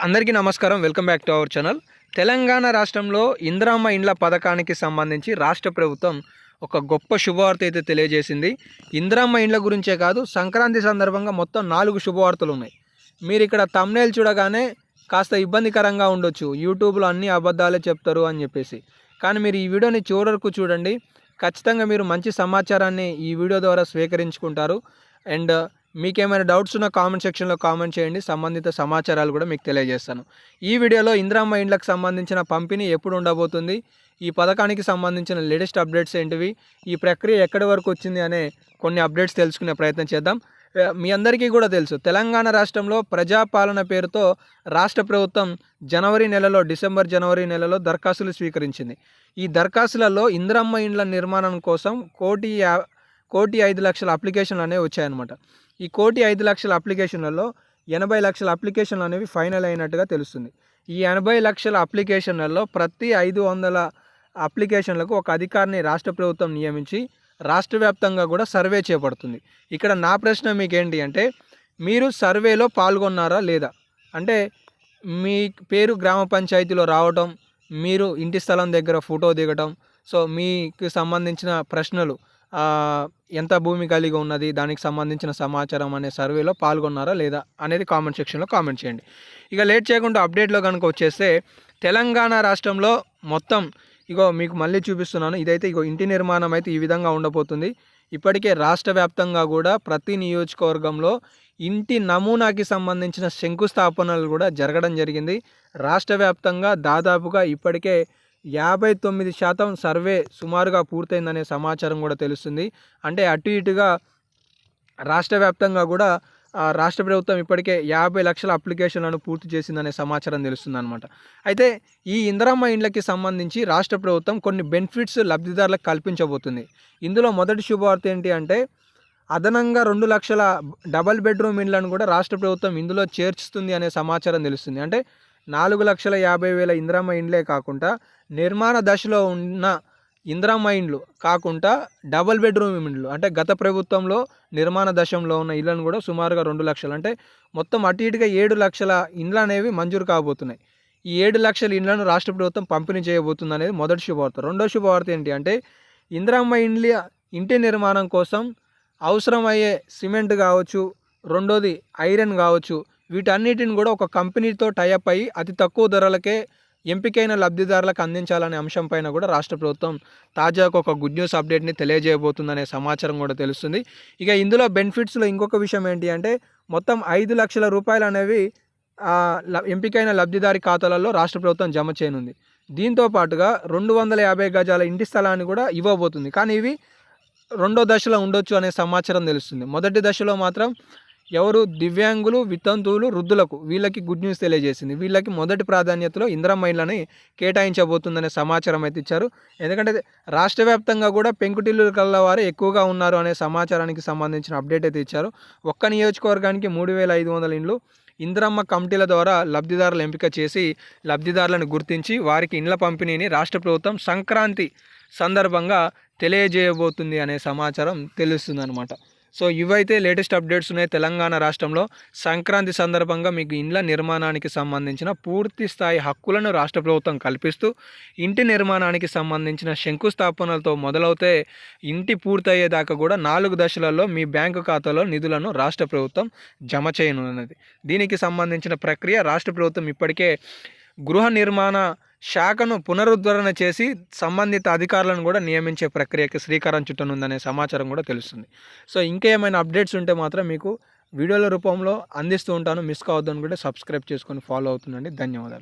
అందరికీ నమస్కారం. Welcome back to our channel. Telangana రాష్ట్రంలో ఇందిరమ్మ ఇండ్ల పథకానికి సంబంధించి రాష్ట్ర ప్రభుత్వం ఒక గొప్ప శుభవార్త అయితే తెలియజేసింది. ఇందిరమ్మ ఇండ్ల గురించే కాదు, సంక్రాంతి సందర్భంగా మొత్తం 4 శుభవార్తలు ఉన్నాయి. మీరు ఇక్కడ థంబ్నెయిల్ చూడగానే కాస్త ఇబ్బందికరంగా ఉండొచ్చు, యూట్యూబ్లో అన్ని అబద్ధాలే చెప్తారు అని చెప్పేసి. కానీ మీరు ఈ వీడియోని చివరి వరకు చూడండి. ఖచ్చితంగా మీరు మంచి సమాచారాన్ని ఈ వీడియో ద్వారా స్వీకరించుకుంటారు. అండ్ మీకేమైనా డౌట్స్ ఉన్న కామెంట్ సెక్షన్లో కామెంట్ చేయండి. సంబంధిత సమాచారాలు కూడా మీకు తెలియజేస్తాను. ఈ వీడియోలో ఇందిరమ్మ ఇండ్లకు సంబంధించిన పంపిణీ ఎప్పుడు ఉండబోతుంది, ఈ పథకానికి సంబంధించిన లేటెస్ట్ అప్డేట్స్ ఏంటివి, ఈ ప్రక్రియ ఎక్కడి వరకు వచ్చింది అనే కొన్ని అప్డేట్స్ తెలుసుకునే ప్రయత్నం చేద్దాం. మీ అందరికీ కూడా తెలుసు, తెలంగాణ రాష్ట్రంలో ప్రజాపాలన పేరుతో రాష్ట్ర ప్రభుత్వం డిసెంబర్ జనవరి నెలలో దరఖాస్తులు స్వీకరించింది. ఈ దరఖాస్తులలో ఇందిరమ్మ ఇండ్ల నిర్మాణం కోసం 1,05,00,000 అప్లికేషన్లు అనేవి వచ్చాయన్నమాట. ఈ 1,05,00,000 అప్లికేషన్లలో 80,00,000 అప్లికేషన్లు అనేవి ఫైనల్ అయినట్టుగా తెలుస్తుంది. ఈ 80,00,000 అప్లికేషన్లలో ప్రతి 500 అప్లికేషన్లకు ఒక అధికారిని రాష్ట్ర ప్రభుత్వం నియమించి రాష్ట్ర వ్యాప్తంగా కూడా సర్వే చేపడుతుంది. ఇక్కడ నా ప్రశ్న మీకేంటి అంటే, మీరు సర్వేలో పాల్గొన్నారా లేదా? అంటే మీ పేరు గ్రామ పంచాయతీలో రావటం, మీరు ఇంటి స్థలం దగ్గర ఫోటో దిగటం, సో మీకు సంబంధించిన ప్రశ్నలు, ఎంత భూమి కలిగి ఉన్నది, దానికి సంబంధించిన సమాచారం అనే సర్వేలో పాల్గొన్నారా లేదా అనేది కామెంట్ సెక్షన్లో కామెంట్ చేయండి. ఇక లేట్ చేయకుండా అప్డేట్లో కనుక వచ్చేస్తే, తెలంగాణ రాష్ట్రంలో మొత్తం మీకు మళ్ళీ చూపిస్తున్నాను. ఇదైతే ఇంటి నిర్మాణం అయితే ఈ విధంగా ఉండబోతుంది. ఇప్పటికే రాష్ట్ర వ్యాప్తంగా కూడా ప్రతి నియోజకవర్గంలో ఇంటి నమూనాకి సంబంధించిన శంకుస్థాపనలు కూడా జరగడం జరిగింది. రాష్ట్ర వ్యాప్తంగా దాదాపుగా ఇప్పటికే 59% సర్వే సుమారుగా పూర్తయిందనే సమాచారం కూడా తెలుస్తుంది. అంటే అటు ఇటుగా రాష్ట్ర వ్యాప్తంగా కూడా రాష్ట్ర ప్రభుత్వం ఇప్పటికే 50,00,000 అప్లికేషన్లను పూర్తి చేసిందనే సమాచారం తెలుస్తుంది అనమాట. అయితే ఈ ఇందిరమ్మ ఇండ్లకి సంబంధించి రాష్ట్ర ప్రభుత్వం కొన్ని బెనిఫిట్స్ లబ్ధిదారులకు కల్పించబోతుంది. ఇందులో మొదటి శుభవార్త ఏంటి అంటే, అదనంగా 2,00,000 డబల్ బెడ్రూమ్ ఇండ్లను కూడా రాష్ట్ర ప్రభుత్వం ఇందులో చేర్చుతుంది అనే సమాచారం తెలుస్తుంది. అంటే 4,50,000 ఇందిరమ్మ ఇండ్లే కాకుండా, నిర్మాణ దశలో ఉన్న ఇందిరమ్మ ఇండ్లు కాకుండా డబల్ బెడ్రూమ్ ఇండ్లు, అంటే గత ప్రభుత్వంలో నిర్మాణ దశలో ఉన్న ఇళ్లను కూడా సుమారుగా 2,00,000, అంటే మొత్తం అటు ఇటుగా 7,00,000 ఇండ్లు అనేవి మంజూరు కాబోతున్నాయి. ఈ 7,00,000 ఇండ్లను రాష్ట్ర ప్రభుత్వం పంపిణీ చేయబోతుంది అనేది మొదటి శుభవార్త. రెండో శుభవార్త ఏంటి అంటే, ఇందిరమ్మ ఇంటి నిర్మాణం కోసం అవసరమయ్యే సిమెంట్ కావచ్చు, రెండోది ఐరన్ కావచ్చు, వీటన్నిటిని కూడా ఒక కంపెనీతో టైఅప్ అయ్యి అతి తక్కువ ధరలకే ఎంపికైన లబ్ధిదారులకు అందించాలనే అంశంపైన కూడా రాష్ట్ర ప్రభుత్వం తాజాగా ఒక గుడ్ న్యూస్ అప్డేట్ని తెలియజేయబోతుందనే సమాచారం కూడా తెలుస్తుంది. ఇక ఇందులో బెనిఫిట్స్లో ఇంకొక విషయం ఏంటి అంటే, మొత్తం 5,00,000 రూపాయలు అనేవి ఎంపికైన లబ్ధిదారి ఖాతాలలో రాష్ట్ర ప్రభుత్వం జమ చేయనుంది. దీంతో పాటుగా 250 గజాల ఇంటి స్థలాన్ని కూడా ఇవ్వబోతుంది. కానీ ఇవి రెండో దశలో ఉండొచ్చు అనే సమాచారం తెలుస్తుంది. మొదటి దశలో మాత్రం ఎవరు దివ్యాంగులు, వితంతువులు, వృద్ధులకు వీళ్ళకి గుడ్ న్యూస్ తెలియజేసింది. వీళ్ళకి మొదటి ప్రాధాన్యతలో ఇందిరమ్మ ఇండ్లని కేటాయించబోతుందనే సమాచారం అయితే ఇచ్చారు. ఎందుకంటే రాష్ట్ర వ్యాప్తంగా కూడా పెంకుటిల్లు కలవారు ఎక్కువగా ఉన్నారు అనే సమాచారానికి సంబంధించిన అప్డేట్ అయితే ఇచ్చారు. ఒక్క నియోజకవర్గానికి 3,500 ఇండ్లు ఇందిరమ్మ కమిటీల ద్వారా లబ్ధిదారులు ఎంపిక చేసి, లబ్ధిదారులను గుర్తించి వారికి ఇండ్ల పంపిణీని రాష్ట్ర ప్రభుత్వం సంక్రాంతి సందర్భంగా తెలియజేయబోతుంది అనే సమాచారం తెలుస్తుందన్నమాట. సో ఇవైతే లేటెస్ట్ అప్డేట్స్ ఉన్నాయి. తెలంగాణ రాష్ట్రంలో సంక్రాంతి సందర్భంగా మీకు ఇండ్ల నిర్మాణానికి సంబంధించిన పూర్తి స్థాయి హక్కులను రాష్ట్ర ప్రభుత్వం కల్పిస్తూ, ఇంటి నిర్మాణానికి సంబంధించిన శంకుస్థాపనలతో మొదలవుతే ఇంటి పూర్తయ్యేదాకా కూడా 4 దశలలో మీ బ్యాంకు ఖాతాలో నిధులను రాష్ట్ర ప్రభుత్వం జమ చేయనున్నది. దీనికి సంబంధించిన ప్రక్రియ రాష్ట్ర ప్రభుత్వం ఇప్పటికే గృహ నిర్మాణ శాఖను పునరుద్ధరణ చేసి సంబంధిత అధికారులను కూడా నియమించే ప్రక్రియకి శ్రీకారం చుట్టనుందనే సమాచారం కూడా తెలుస్తుంది. సో ఇంకేమైనా అప్డేట్స్ ఉంటే మాత్రం మీకు వీడియోల రూపంలో అందిస్తూ ఉంటాను. మిస్ కావద్దని కూడా సబ్స్క్రైబ్ చేసుకొని ఫాలో అవుతుండండి. ధన్యవాదాలు.